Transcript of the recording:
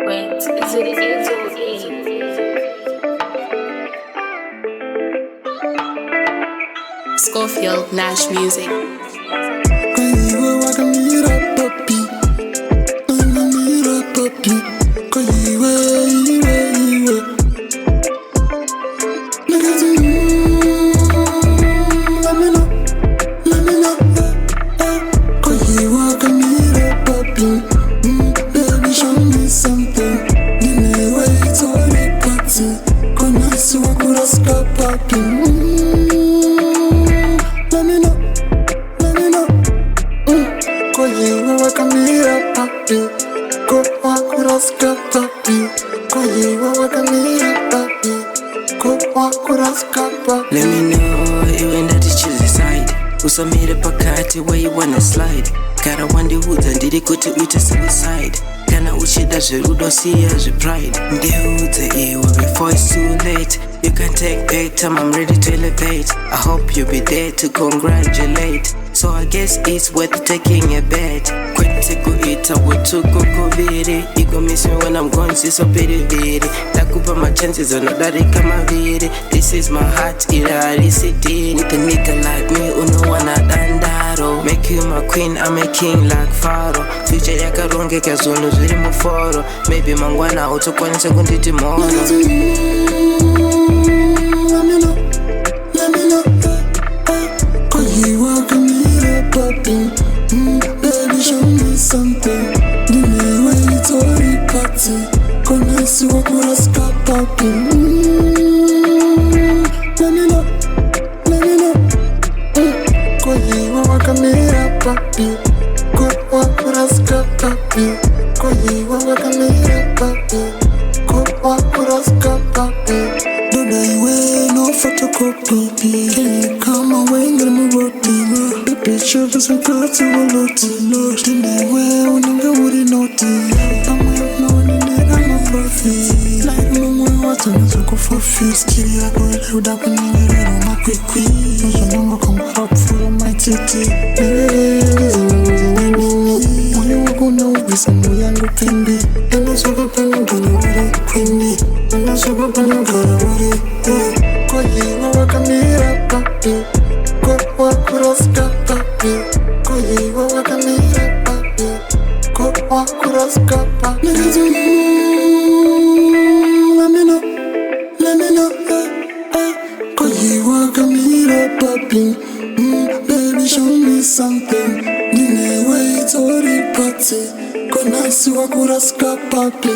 Wait, is it H or E? Scofield, Nash Music. Wakamira, papi. Wakamira, papi. Iwe. Niggas, let me know. Wakamira, papi. Baby, show me something. Niwe itori pati. Konasi wakuraska papi. Let me know. Wakamira, papi. Go wakuraska papi. Wakamira, papi. Go wakuraska papi. Let me know you and that choose side. Usamire pakati where you wanna slide. Kara wandi hudza ndiri kuti uite suicide. Kana uchida zverudo siya zvepride. Ndihudze iwe before it's too late. You can take bait time, I'm ready to elevate. I hope you'll be there to congratulate. So I guess it's worth taking a bet. Kwete kuita wutuko kubiri. Ego miss me when I'm gone, so biri. Takupa my chances on nadarika maviri. This is my heart, irari city. With a nigga like me, uno wana dandaro. Make you my queen, I'm a king like Pharaoh. Future yakaronge kazunu zviri muforo. Maybe mangwana utokwanisa kunditi mono. Let me know. Wakamira, papi. Baby, show me something. Niwe itori pati. Konasi wakuraska papi. Let me know. Wakamira, papi. Wakuraska papi. Wakamira, papi. Wakuraska papi. Doda iwe no photocopy. Can you come away and get me routine? The picture is a cut to a lotino. Anyway, uninga woody noti. I'm with no nigga, I'm a profit. Like no more water, no to go for fees. Kitty, I go with up and on my quick queen. No longer come up for my titty. When you walk on the way, some young pimby. And I saw up and I'm gonna worry, queenie. And I saw up and I'm gonna worry. Wakamira, papi. Wakuraska papi. Wakamira, papi. Wakuraska papi. Niggas, let me know. Wakamira, papi. Baby, show me something. Niwe itori pati. Konasi wakuraska papi.